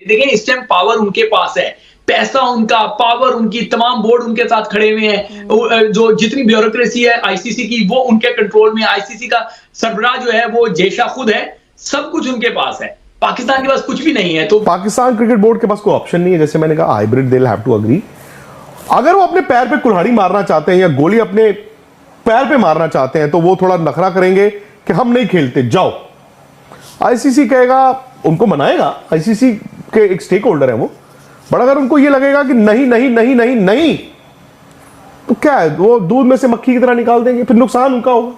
देखिए इस time power उनके पास है, पैसा उनका, पावर उनकी, तमाम बोर्ड उनके साथ खड़े हुए हैं। जो जितनी ब्यूरोक्रेसी है आईसीसी की वो उनके कंट्रोल में। आईसीसी का सरबराह जो है वो जेशा खुद है, सब कुछ उनके पास है। पाकिस्तान के पास कुछ भी नहीं है। तो पाकिस्तान क्रिकेट बोर्ड के पास कोई ऑप्शन नहीं है। जैसे मैंने कहा hybrid, they will have to agree. अगर वो अपने पैर पे कुल्हाड़ी मारना चाहते हैं या गोली अपने पैर पे मारना चाहते हैं तो वो थोड़ा नखरा करेंगे कि हम नहीं खेलते, जाओ। आईसीसी कहेगा, उनको मनाएगा, आईसीसी के एक स्टेक होल्डर है वो। बट अगर उनको ये लगेगा कि नहीं नहीं नहीं नहीं नहीं, तो क्या है, वो दूध में से मक्खी की तरह निकाल देंगे, फिर नुकसान उनका होगा।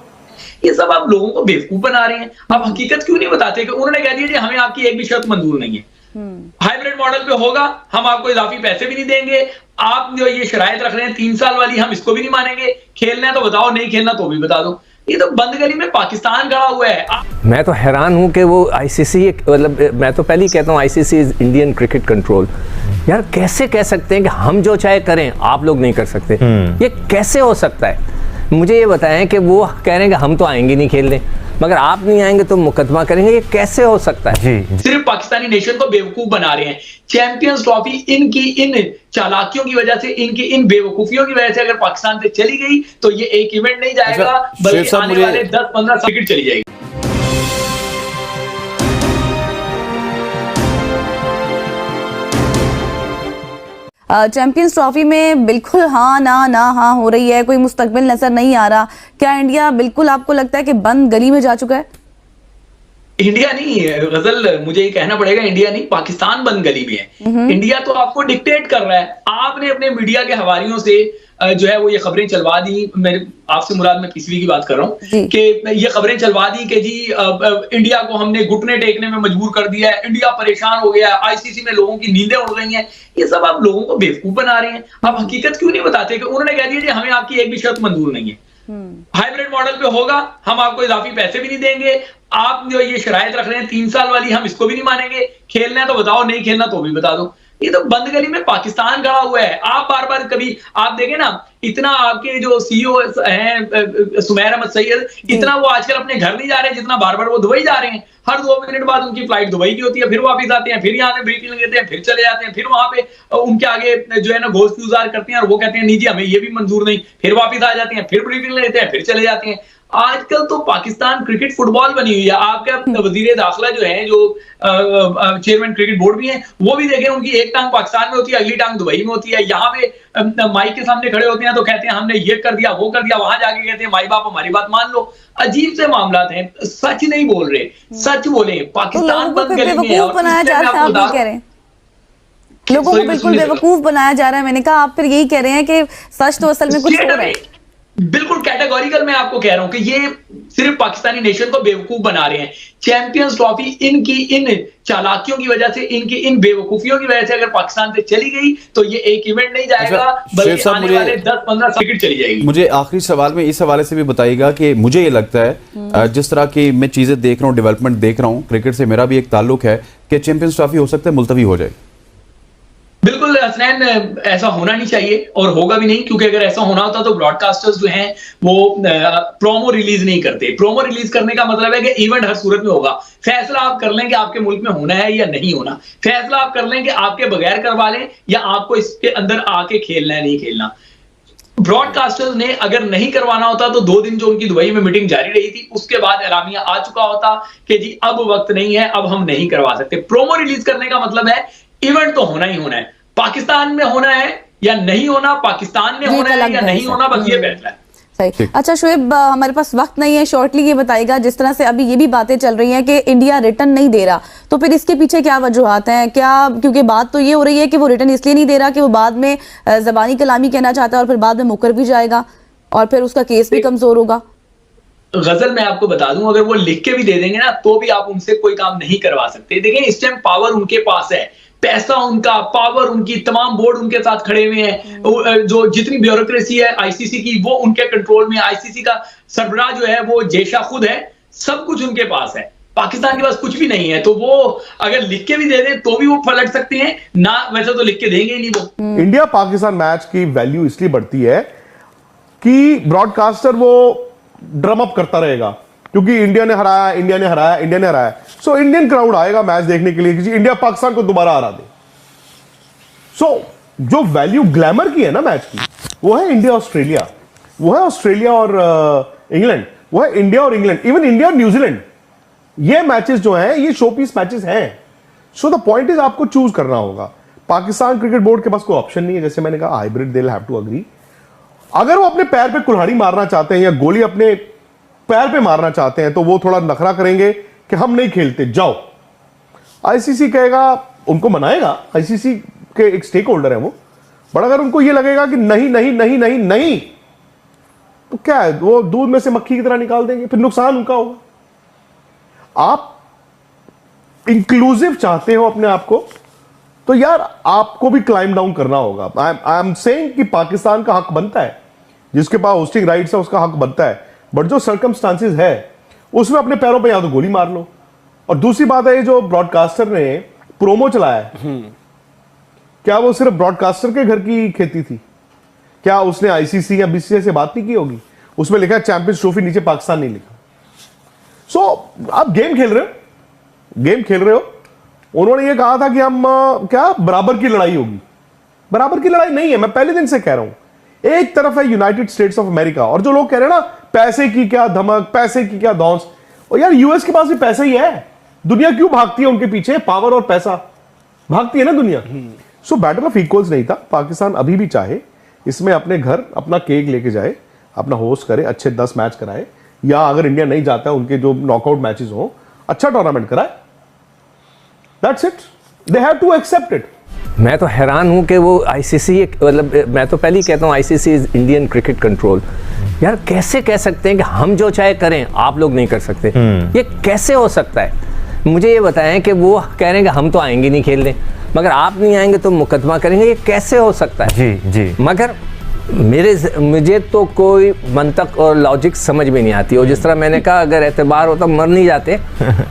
ये सब आप लोगों को बेवकूफ बना रहे हैं। आप हकीकत क्यों नहीं बताते कि उन्होंने कह दिया जी हमें आपकी एक भी शर्त मंजूर नहीं है, हाइब्रिड मॉडल पे होगा, हम आपको इजाफी पैसे भी नहीं देंगे, आप जो ये शरायत रख रहे हैं 3 साल वाली, हम इसको भी नहीं मानेंगे, खेलना है तो बताओ, नहीं खेलना तो भी बता दो। ये तो बंद गली में पाकिस्तान खड़ा हुआ है। मैं तो हैरान हूं कि वो आईसीसी, मतलब मैं तो पहले ही कहता हूं ICC is Indian cricket control. यार कैसे कह सकते हैं कि हम जो चाहे करें आप लोग नहीं कर सकते? ये कैसे हो सकता है? मुझे ये बताएं कि वो कह रहे हैं कि हम तो आएंगे नहीं खेलने, मगर आप नहीं आएंगे तो मुकदमा करेंगे, ये कैसे हो सकता है? जी सिर्फ पाकिस्तानी नेशन को बेवकूफ बना रहे हैं। चैंपियंस ट्रॉफी इनकी इन चालाकियों की वजह से, इनकी इन बेवकूफियों की वजह से अगर पाकिस्तान से चली गई तो ये एक इवेंट नहीं जाएगा, बल्कि आने वाले 10-15 टिकट चली जाएगी। चैंपियंस ट्रॉफी में बिल्कुल हाँ ना ना हाँ हो रही है, कोई मुस्तकबिल नजर नहीं आ रहा। क्या इंडिया बिल्कुल आपको लगता है कि बंद गली में जा चुका है? इंडिया नहीं है गजल, मुझे ये कहना पड़ेगा, इंडिया नहीं, पाकिस्तान बंद गली में है। इंडिया तो आपको डिक्टेट कर रहा है। आपने अपने मीडिया के हवालियों से जो है वो ये खबरें चलवा दी, मेरे आपसे मुराद मैं पीसीबी की बात कर रहा हूँ, कि ये खबरें चलवा दी कि जी इंडिया को हमने घुटने टेकने में मजबूर कर दिया है, इंडिया परेशान हो गया है, आईसीसी में लोगों की नींदें उड़ गई हैं। ये सब आप लोगों को बेवकूफ बना रहे हैं। आप हकीकत क्यों नहीं बताते कि उन्होंने कह दिया जी हमें आपकी एक भी शर्त मंजूर नहीं है, हाइब्रिड मॉडल पे होगा, हम आपको इजाफी पैसे भी नहीं देंगे, आप जो ये शरायत रख रहे हैं 3 साल वाली, हम इसको भी नहीं मानेंगे, खेलना है तो बताओ, नहीं खेलना तो भी बता दो। ये तो बंद गली में पाकिस्तान खड़ा हुआ है। आप बार बार कभी आप देखें ना, इतना आपके जो सीईओ हैं सुमैर अहमद सैयद, इतना वो आजकल अपने घर नहीं जा रहे जितना बार बार वो दुबई जा रहे हैं। हर 2 मिनट बाद उनकी फ्लाइट दुबई की होती है, फिर वापस आते हैं, फिर यहाँ पे ब्रीफिंग लेते हैं, फिर चले जाते हैं, फिर वहां पे उनके आगे जो है ना घोष गुजार करते हैं और वो कहते हैं नहीं जी हमें ये भी मंजूर नहीं, फिर वापस आ जाते हैं, फिर ब्रीफिंग लेते हैं, फिर चले जाते हैं। आजकल तो पाकिस्तान क्रिकेट फुटबॉल बनी हुई है। आपका वजीर दाखिला जो है, जो चेयरमैन क्रिकेट बोर्ड भी हैं, वो भी देखें उनकी एक टांग पाकिस्तान में होती है, अगली टांग दुबई में होती है। यहाँ पे माइक के सामने खड़े होते हैं तो कहते हैं हमने ये कर दिया वो कर दिया, वहां जाके कहते हैं माई बाप हमारी बात मान लो। अजीब से मामलात हैं, सच नहीं बोल रहे, सच बोले। पाकिस्तान बंद गली में है और बनाया जा रहा है, आप ये कह रहे हैं लोगों को बिल्कुल बेवकूफ बनाया जा रहा है। मैंने कहा आप फिर यही कह रहे हैं कि सच तो असल में कुछ और है। बिल्कुल कैटेगोरिकल मैं आपको कह रहा हूं कि ये सिर्फ पाकिस्तानी नेशन को बेवकूफ बना रहे हैं। चैंपियंस ट्रॉफी इनकी इन चालाकियों की वजह से, इनकी इन बेवकूफियों की वजह से अगर पाकिस्तान से चली गई तो ये एक इवेंट नहीं जाएगा, बल्कि आने वाले 10-15 टिकट चली जाएगी। मुझे आखिरी सवाल में इस हवाले से भी बताइएगा कि मुझे ये लगता है जिस तरह की मैं चीजें देख रहा हूँ, डेवलपमेंट देख रहा हूँ, क्रिकेट से मेरा भी एक ताल्लुक है कि चैंपियंस ट्रॉफी हो सकता है मुलतवी हो जाए। बिल्कुल हसनैन, ऐसा होना नहीं चाहिए और होगा भी नहीं, क्योंकि अगर ऐसा होना होता तो ब्रॉडकास्टर्स जो हैं वो प्रोमो रिलीज नहीं करते। प्रोमो रिलीज करने का मतलब है कि इवेंट हर सूरत में होगा। फैसला आप कर लें कि आपके मुल्क में होना है या नहीं होना, फैसला आप कर लें कि आपके बगैर करवा लें या आपको इसके अंदर आके खेलना है नहीं खेलना। ब्रॉडकास्टर्स ने अगर नहीं करवाना होता तो 2 दिन जो उनकी दुबई में मीटिंग जारी रही थी उसके बाद एलामिया आ चुका होता कि जी अब वक्त नहीं है, अब हम नहीं करवा सकते। प्रोमो रिलीज करने का मतलब है इवेंट तो होना ही होना है। पाकिस्तान में होना है या नहीं होना, पाकिस्तान में होना है या नहीं होना, बस ये फैसला है। सही। अच्छा शुएब, हमारे पास वक्त नहीं है, शॉर्टली ये बताइएगा, जिस तरह से अभी ये भी बातें चल रही हैं कि इंडिया रिटर्न नहीं दे रहा, तो फिर इसके पीछे क्या वजूहात हैं? क्या क्योंकि बात तो ये हो रही है कि वो रिटर्न इसलिए नहीं दे रहा कि वो बाद में ज़बानी कलामी कहना चाहता है और फिर बाद में मुकर भी जाएगा और फिर उसका केस भी कमजोर होगा। गजल मैं आपको बता दूं, अगर वो लिख के भी दे देंगे ना तो भी आप उनसे कोई काम नहीं करवा सकते। देखिए इस टाइम पावर उनके पास है, पैसा उनका, पावर उनकी, तमाम बोर्ड उनके साथ खड़े हुए हैं। जो जितनी ब्यूरोक्रेसी है आईसीसी की वो उनके कंट्रोल में। आईसीसी का सरबराह जो है वो जेशा खुद है, सब कुछ उनके पास है। पाकिस्तान के पास कुछ भी नहीं है, तो वो अगर लिख के भी दे दे तो भी वो पलट सकते हैं ना, वैसे तो लिख के देंगे ही नहीं वो। इंडिया पाकिस्तान मैच की वैल्यू इसलिए बढ़ती है कि ब्रॉडकास्टर वो ड्रम अप करता रहेगा क्योंकि इंडिया ने हराया, इंडिया ने हराया, इंडिया ने हराया। सो इंडियन क्राउड आएगा मैच देखने के लिए कि इंडिया पाकिस्तान को दोबारा हरा दे। सो जो वैल्यू ग्लैमर की है ना मैच की, वो है इंडिया ऑस्ट्रेलिया, वो है ऑस्ट्रेलिया और इंग्लैंड, वो है इंडिया और इंग्लैंड, इवन इंडिया और न्यूजीलैंड। ये मैचेस जो हैं ये शोपीस मैचेस हैं। सो द पॉइंट इज आपको चूज करना होगा। पाकिस्तान क्रिकेट बोर्ड के पास कोई ऑप्शन नहीं है, जैसे मैंने कहा hybrid, they will have to agree. अगर वो अपने पैर पे कुल्हाड़ी मारना चाहते हैं या गोली अपने पैर पे मारना चाहते हैं तो वो थोड़ा नखरा करेंगे कि हम नहीं खेलते, जाओ। आईसीसी कहेगा, उनको मनाएगा, आईसीसी के एक स्टेक होल्डर है वो, बट अगर उनको ये लगेगा कि नहीं नहीं नहीं नहीं नहीं, तो क्या है, वो दूध में से मक्खी की तरह निकाल देंगे, फिर नुकसान उनका होगा। आप इंक्लूसिव चाहते हो अपने आप को, तो यार आपको भी क्लाइम डाउन करना होगा। आई एम सेइंग कि पाकिस्तान का हक बनता है, जिसके पास होस्टिंग राइट्स है उसका हक बनता है, बट जो सर्कमस्टांसिस है उसमें अपने पैरों पे या तो गोली मार लो। और दूसरी बात है, ये जो ब्रॉडकास्टर ने प्रोमो चलाया है, क्या वो सिर्फ ब्रॉडकास्टर के घर की खेती थी? क्या उसने आईसीसी या बीसीसीआई से बात नहीं की होगी? उसमें लिखा है चैंपियंस ट्रॉफी, नीचे पाकिस्तान नहीं लिखा। सो आप गेम खेल रहे हो, गेम खेल रहे हो। उन्होंने ये कहा था कि हम क्या बराबर की लड़ाई होगी। बराबर की लड़ाई नहीं है, मैं पहले दिन से कह रहा हूं। एक तरफ है यूनाइटेड स्टेट्स ऑफ अमेरिका, और जो लोग कह रहे हैं ना पैसे की क्या धमक, पैसे की क्या धौंस, और यार यूएस के पास भी पैसा ही है। दुनिया क्यों भागती है उनके पीछे? पावर और पैसा भागती है ना दुनिया। सो बैटल ऑफ इक्वल्स नहीं था। पाकिस्तान अभी भी चाहे इसमें अपने घर अपना केक लेके जाए, अपना होस्ट करे, अच्छे 10 मैच कराए, या अगर इंडिया नहीं जाता है उनके जो नॉकआउट मैचेस हो, अच्छा टूर्नामेंट कराए। That's it, they have to accept it. मैं तो हैरान हूं कि वो आईसीसी, मतलब मैं तो पहले ही कहता हूं ICC is Indian cricket control. यार कैसे कह सकते हैं कि हम जो चाहे करें, आप लोग नहीं कर सकते? ये कैसे हो सकता है? मुझे ये बताएं कि वो कह रहे हैं कि हम तो आएंगे नहीं खेलने, मगर आप नहीं आएंगे तो मुकदमा करेंगे। ये कैसे हो सकता है? जी जी। मगर मुझे तो कोई मंतक और लॉजिक समझ में नहीं आती। और जिस तरह मैंने कहा, अगर एतबार होता मर नहीं जाते।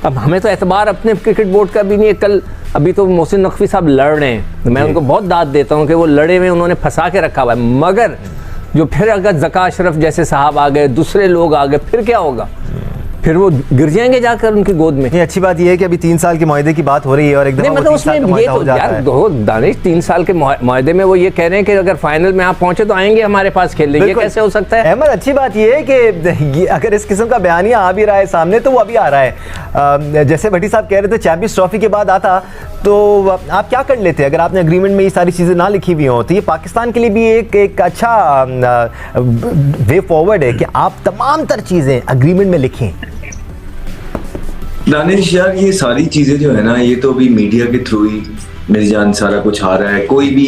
अब हमें तो एतबार अपने क्रिकेट बोर्ड का भी नहीं है। कल अभी तो मोहसिन नकवी साहब लड़ रहे हैं, मैं उनको बहुत दाद देता हूँ कि वो लड़े हुए, उन्होंने फंसा के रखा हुआ है। मगर जो फिर अगर ज़का अशरफ जैसे साहब आ गए, दूसरे लोग आ गए, फिर क्या होगा? फिर वो गिर जाएंगे जाकर उनकी गोद में। ये अच्छी बात ये है कि अभी 3 साल के मुआहदे की बात हो रही है और एक दफा मतलब उसमें ये तो यार दानिश 3 साल के मुआहदे में वो ये कह रहे हैं कि अगर फाइनल में आप पहुंचे तो आएंगे हमारे पास खेलने। ये कैसे हो सकता है? अहमद, अच्छी बात ये है कि अगर इस किस्म का बयानिया आ भी रहा है सामने, तो वो अभी आ रहा है। जैसे भट्टी साहब कह रहे थे चैंपियंस ट्रॉफी के बाद आता तो आप क्या कर लेते? अगर आपने एग्रीमेंट में ये सारी चीज़ें ना लिखी हुई हो, तो ये पाकिस्तान के लिए भी एक अच्छा वे फॉरवर्ड है कि आप तमाम तर चीज़ें एग्रीमेंट में लिखें। दानिश यार, ये सारी चीजें जो है ना, ये तो अभी मीडिया के थ्रू ही मेरी जान सारा कुछ आ रहा है। कोई भी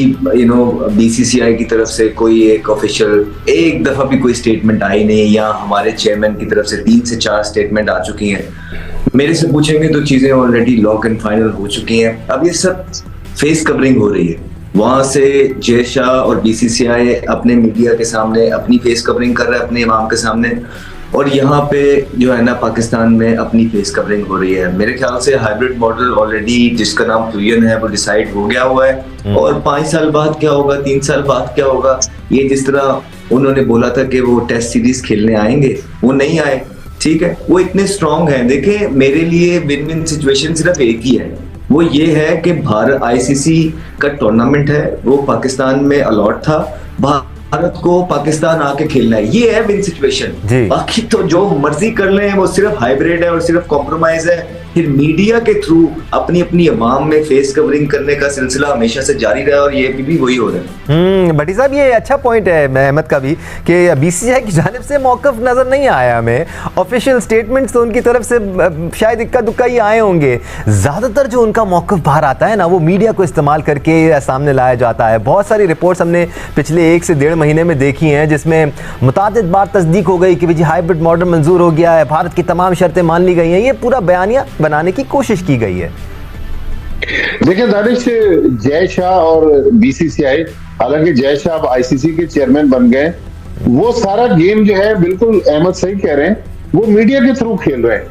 बीसीसीआई की तरफ से कोई एक ऑफिशियल एक दफा भी कोई स्टेटमेंट आई नहीं, या हमारे चेयरमैन की तरफ से 3 से 4 स्टेटमेंट आ चुकी हैं। मेरे से पूछेंगे तो चीजें ऑलरेडी लॉक एंड फाइनल हो चुकी हैं। अब ये सब फेस कवरिंग हो रही है, वहां से जय शाह और बीसीसीआई अपने मीडिया के सामने अपनी फेस कवरिंग कर रहा है, अपने इमाम के सामने, और यहाँ पे जो है ना पाकिस्तान में अपनी फेस कवरिंग हो रही है। मेरे ख्याल से हाइब्रिड मॉडल ऑलरेडी, जिसका नाम फ्यूजन है, वो डिसाइड हो गया हुआ है। और 5 साल बाद क्या होगा, 3 साल बाद क्या होगा, ये जिस तरह उन्होंने बोला था कि वो टेस्ट सीरीज खेलने आएंगे, वो नहीं आए। ठीक है, वो इतने स्ट्रांग हैं। देखिए, मेरे लिए विन विन सिचुएशन सिर्फ एक ही है, वो ये है कि भारत आईसीसी का टूर्नामेंट है, वो पाकिस्तान में अलॉट था, भारत को पाकिस्तान आके खेलना है, ये है विन सिचुएशन। बाकी तो जो मर्जी कर ले, वो सिर्फ हाइब्रिड है और सिर्फ कॉम्प्रोमाइज है। फिर मीडिया के थ्रू अपनी अपनी अवाम में फेस कवरिंग करने का सिलसिला हमेशा से जारी रहा, और ये भी वही हो रहा है। भट्टी साहब, ये अच्छा पॉइंट है अहमद का भी कि बीसीसीआई की जानिब से मौक़िफ़ नज़र नहीं आया हमें। ऑफिशियल स्टेटमेंट्स तो उनकी तरफ से शायद इक्का दुक्का ही आए होंगे। ज़्यादातर जो उनका मौक़िफ़ बाहर आता है ना, वो मीडिया को इस्तेमाल करके सामने लाया जाता है। बहुत सारी रिपोर्ट्स हमने पिछले 1 से 1.5 महीने में देखी हैं, जिसमें मुतादिद बार तस्दीक हो गई कि जी हाइब्रिड मॉडल मंजूर हो गया है, भारत की तमाम शर्तें मान ली गई हैं। ये पूरा बयानिया बनाने की कोशिश की गई है। देखिए दानिश, जय शाह और बीसीसीआई, हालांकि जय शाह अब आईसीसी के चेयरमैन बन गए, वो सारा गेम जो है, बिल्कुल अहमद सही कह रहे हैं, वो मीडिया के थ्रू खेल रहे हैं।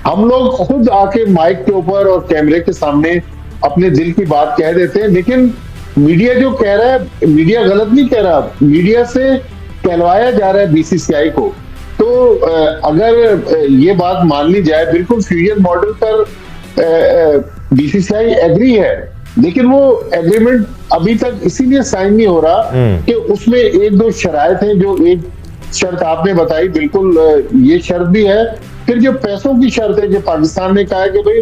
हम लोग खुद आके माइक के ऊपर और कैमरे के सामने अपने दिल की बात कह देते हैं, लेकिन मीडिया जो कह रहा है, मीडिया गलत नहीं कह रहा, मीडिया से कहलवाया जा रहा है बीसीसीआई को। तो अगर ये बात मान ली जाए, बिल्कुल फ्यूजन मॉडल पर बीसीसीआई एग्री है, लेकिन वो एग्रीमेंट अभी तक इसीलिए साइन नहीं हो रहा कि उसमें एक दो शराइत हैं। जो एक शर्त आपने बताई, बिल्कुल ये शर्त भी है। फिर जो पैसों की शर्त है, जो पाकिस्तान ने कहा है कि भाई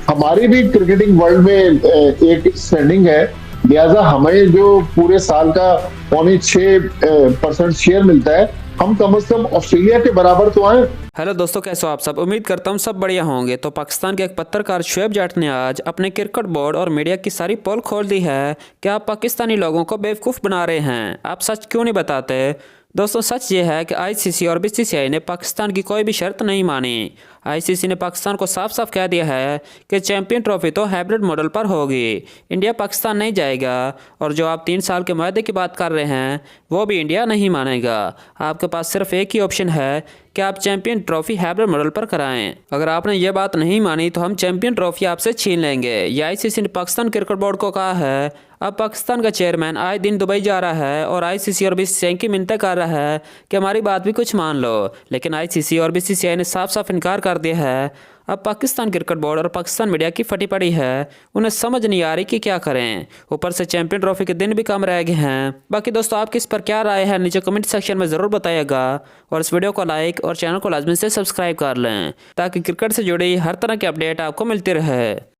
हमारी भी क्रिकेटिंग वर्ल्ड में एक स्टैंडिंग है, लिहाजा हमें जो पूरे साल का 6.5% शेयर मिलता है, हम कम से कम ऑस्ट्रेलिया के बराबर तो आए। हेलो दोस्तों, कैसे हो आप सब? उम्मीद करता हूँ सब बढ़िया होंगे। तो पाकिस्तान के एक पत्रकार शुएब जाट ने आज अपने क्रिकेट बोर्ड और मीडिया की सारी पोल खोल दी है कि आप पाकिस्तानी लोगों को बेवकूफ़ बना रहे हैं, आप सच क्यों नहीं बताते। दोस्तों, सच ये है कि आईसीसी और बीसीसीआई ने पाकिस्तान की कोई भी शर्त नहीं मानी। आईसीसी ने पाकिस्तान को साफ साफ कह दिया है कि चैंपियन ट्रॉफी तो हाइब्रिड मॉडल पर होगी, इंडिया पाकिस्तान नहीं जाएगा। और जो आप 3 साल के मुआहदे की बात कर रहे हैं, वो भी इंडिया नहीं मानेगा। आपके पास सिर्फ एक ही ऑप्शन है कि आप चैंपियन ट्रॉफी हाइब्रिड मॉडल पर कराएं। अगर आपने ये बात नहीं मानी तो हम चैंपियन ट्रॉफी आपसे छीन लेंगे। ये आईसीसी ने पाकिस्तान क्रिकेट बोर्ड को कहा है। अब पाकिस्तान का चेयरमैन आए दिन दुबई जा रहा है और आईसीसी और बीसीसीआई की मिन्नतें कर रहा है कि हमारी बात भी कुछ मान लो, लेकिन आईसीसी और बीसीसीआई ने साफ साफ इनकार कर दिया है। अब पाकिस्तान क्रिकेट बोर्ड और पाकिस्तान मीडिया की फटी पड़ी है, उन्हें समझ नहीं आ रही कि क्या करें। ऊपर से चैंपियन ट्रॉफी के दिन भी कम रह गए हैं। बाकी दोस्तों, आपकी इस पर क्या राय है, नीचे कमेंट सेक्शन में ज़रूर बताइएगा। और इस वीडियो को लाइक और चैनल को लाजमी से सब्सक्राइब कर लें ताकि क्रिकेट से जुड़ी हर तरह की अपडेट आपको मिलती रहे।